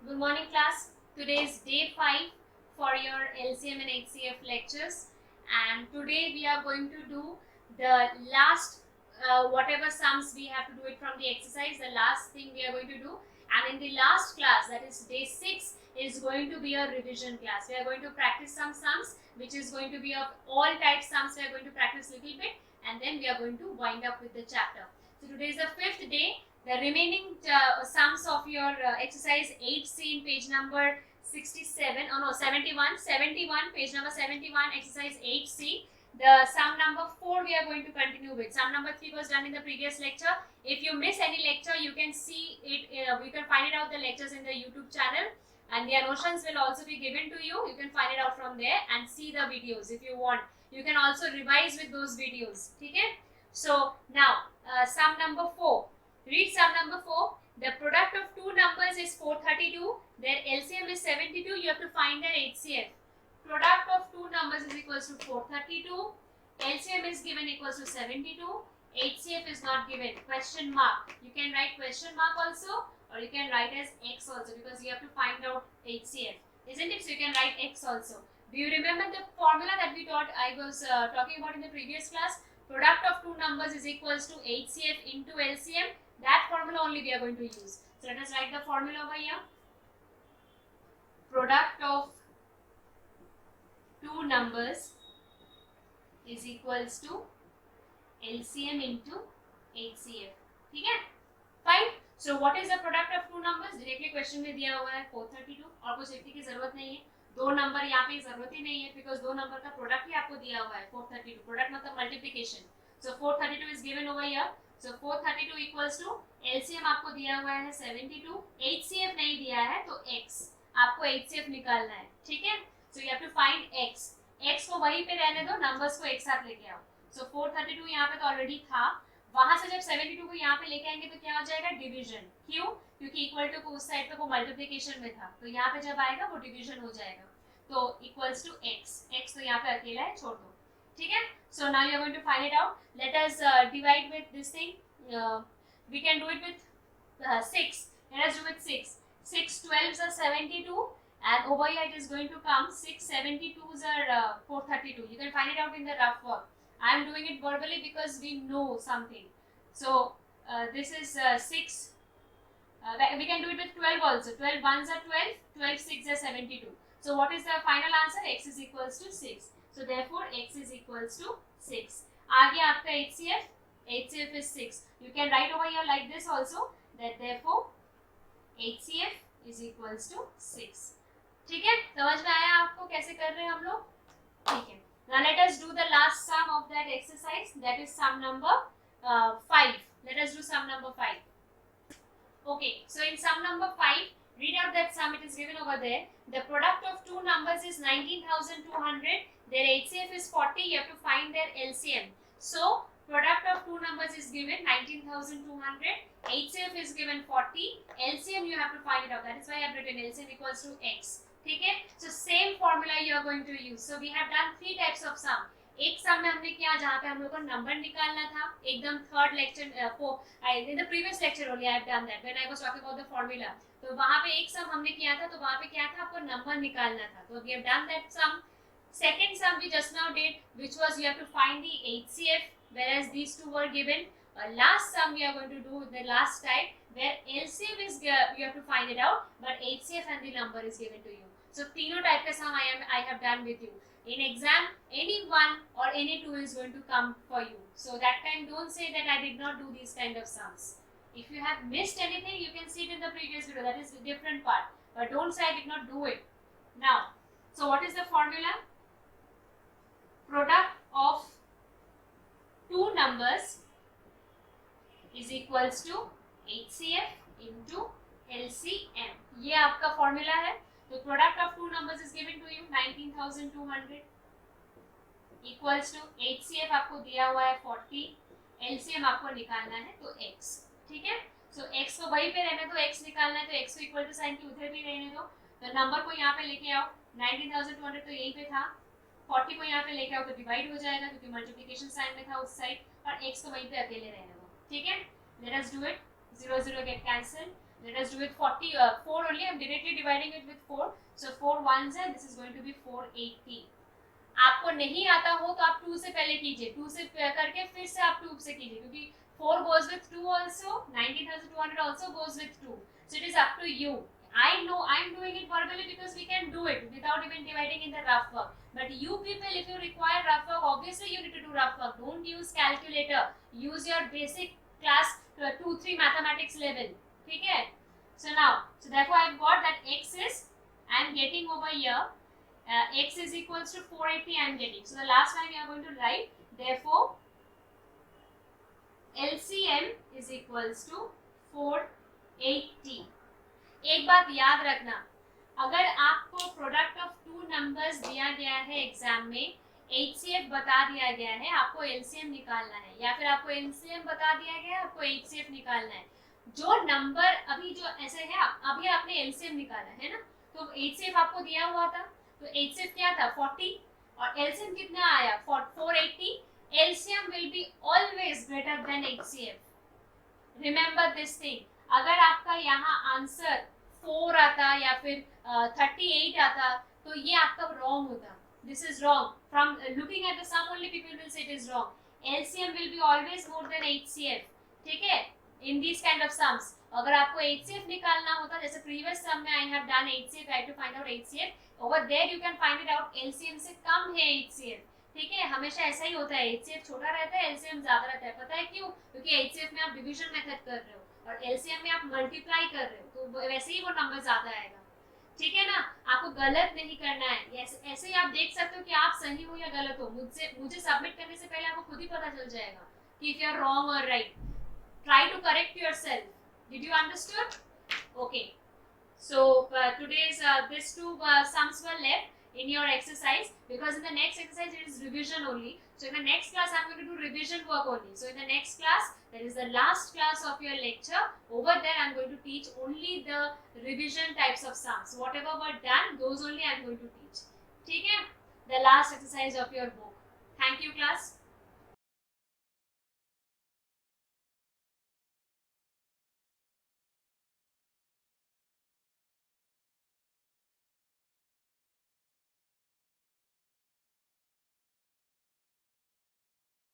Good morning, class. Today is day 5 for your LCM and HCF lectures, and today we are going to do the last whatever sums we have to do it from the exercise. The last thing we are going to do, and in the last class, that is day 6, is going to be a revision class. We are going to practice some sums, which is going to be of all types sums. We are going to practice a little bit, and then we are going to wind up with the chapter. So today is the 5th day. The remaining sums of your exercise 8C in page number 67, oh no, 71, page number 71, exercise 8C. The sum number 4 we are going to continue with. Sum number 3 was done in the previous lecture. If you miss any lecture, you can see it, we can find it out the lectures in the YouTube channel, and their notions will also be given to you. You can find it out from there and see the videos if you want. You can also revise with those videos. Okay? So now sum number 4. Read sum number 4. The product of two numbers is 432. Their LCM is 72. You have to find their HCF. Product of two numbers is equals to 432. LCM is given equals to 72. HCF is not given. Question mark. You can write question mark also, or you can write as X also, because you have to find out HCF. Isn't it? So you can write X also. Do you remember the formula that we taught? I was talking about in the previous class. Product of two numbers is equals to HCF into LCM. That formula only we are going to use. So let us write the formula over here. Product of two numbers is equals to LCM into HCF. ठीक है? Fine. So what is the product of two numbers? Directly question में दिया हुआ है 432, और कुछ लिखने की जरूरत नहीं है. दो नंबर यहाँ पे जरूरत ही नहीं है, बिकॉज दो नंबर का प्रोडक्ट ही आपको दिया हुआ है 432. प्रोडक्ट मतलब multiplication. So 432 is given over here. So 432 equals to LCM आपको दिया हुआ है 72. HCF नहीं दिया है तो X. आपको HCF निकालना है. ठीक है? So you have to find X. X को वहीं पे रहने दो, नंबर्स को एक साथ लेके आओ. So 432 यहाँ पे तो ऑलरेडी था. वहां से जब 72 को यहाँ पे लेके आएंगे तो क्या हो जाएगा? डिवीजन. क्यों? क्योंकि इक्वल टू को उस साइड पे वो मल्टीप्लिकेशन में था, तो यहाँ पे जब आएगा वो डिवीजन हो जाएगा. तो इक्वल्स टू X. X तो यहाँ पे अकेला है, छोड़ दो. ठीक है? So now you are going to find it out. Let us divide with this thing. We can do it with 6. Let us do with 6. 6 12s are 72, and over here it is going to come 6 72s are 432. You can find it out in the rough work. I am doing it verbally because we know something. So this is 6. We can do it with 12 also. 12 ones are 12, 12 6 are 72. So what is the final answer? X is equals to 6. So therefore X is equals to 6. आगे आपका HCF. HCF is 6. You can write over here like this also, that therefore HCF is equals to 6. ठीक है? समझ में आया आपको कैसे कर रहे हैं हम लोग? ठीक है. Now let us do the last sum of that exercise. That is sum number 5. Let us do sum number 5. Okay. So in sum number 5, read out that sum. It is given over there. The product of two numbers is 19,200. Their HCF is 40. You have to find their LCM. So product of two numbers is given 19,200. HCF is given 40. LCM you have to find it out. That is why I have written LCM equals to X. ठीक है? So same formula you are going to use. So we have done three types of sum. एक सम में हमने किया जहाँ पे हम लोग को नंबर निकालना था. एकदम third lecture in the previous lecture only I have done that when I was talking about the formula. तो वहाँ पे एक सम हमने किया था, तो वहाँ पे क्या था? आपको नंबर निकालना था. तो we have done that sum. Second sum we just now did, which was you have to find the HCF, whereas these two were given. Last sum we are going to do the last type, where LCM is you have to find it out, but HCF and the number is given to you. So तीनों type का sum I have done with you. In exam, any one or any two is going to come for you. So that time don't say that I did not do these kind of sums. If you have missed anything, you can see it in the previous video. That is a different part. But don't say I did not do it. Now, so what is the formula? Product of two numbers is equals to HCF into LCM. ये आपका formula है. तो product of two numbers is given to you 19,200 equals to HCF आपको दिया हुआ है 40. LCM आपको निकालना है तो X. ठीक है? So X को वहीं पे रहने दो, X निकालना है तो X को इक्वल टू साइन के उधर भी रहने दो. तो नंबर को यहाँ पे लेके आओ. 19,200 तो यहीं पे था. 40 को यहाँ पे लेके आओ तो डिवाइड हो जाएगा, क्योंकि मल्टीप्लिकेशन साइन में था उस साइड, और X को वहीं पे अकेले रहने दो. ठीक है? Let us do it. 0 0 get cancelled. Let us do it 4 only. I'm directly dividing it with 4. So 4 ones and this is going to be 480. आपको नहीं आता हो तो आप 2 से पहले कीजिए, 2 से करके फिर से आप 2 से कीजिए, क्योंकि 4 goes with 2 also, 19,200 also goes with 2. So it is up to you. I know I'm doing it verbally because we can do it without even dividing in the rough work. But you people, if you require rough work, obviously you need to do rough work. Don't use calculator. Use your basic class 2-3 mathematics level. ठीक है? So now, so therefore I've got that x is, I'm getting over here, x is equals to 480 I'm getting. So the last line we are going to write, therefore LCM is equals to 480. एक बात याद रखना, अगर आपको product of two numbers दिया गया है exam में, HCF बता दिया गया है, आपको LCM निकालना है, या फिर आपको LCM बता दिया गया है, आपको HCF निकालना है. जो नंबर अभी जो ऐसे है, अभी आपने LCM निकाला है ना, तो HCF आपको दिया हुआ था, तो HCF क्या था 40 और LCM कितना आया 480. LCM will be always greater than HCF. Remember this thing. अगर आपका यहाँ आंसर 4 आता या फिर 38 आता तो ये आपका wrong होता. This is wrong. From looking at the sum only people will say it is wrong. LCM will be always more than HCF. ठीक है? In these kind of sums. अगर आपको HCF निकालना होता, जैसे previous sum में I have done HCF, I had to find out HCF. Over there you can find it out. LCM से कम है HCF. ठीक है, हमेशा ऐसा ही होता है, HCF छोटा रहता है, LCM ज्यादा रहता है. पता है क्यों? क्योंकि HCF में आप डिवीजन मेथड कर रहे हो और LCM में आप मल्टीप्लाई कर रहे हो, तो वैसे ही वो नंबर ज्यादा आएगा. ठीक है ना? आपको गलत नहीं करना है. ऐसे ही आप देख सकते हो कि आप सही हो या गलत हो. मुझे सबमिट करने से पहले आपको खुद ही पता चल जाएगा कि इफ यू आर रॉन्ग और right. Try to correct yourself. Did you understood? Okay. So today's these two sums were left in your exercise, because in the next exercise it is revision only. So in the next class I'm going to do revision work only. So in the next class, that is the last class of your lecture, over there I'm going to teach only the revision types of sums. Whatever were done, those only I'm going to teach. ठीक है? The last exercise of your book. Thank you class.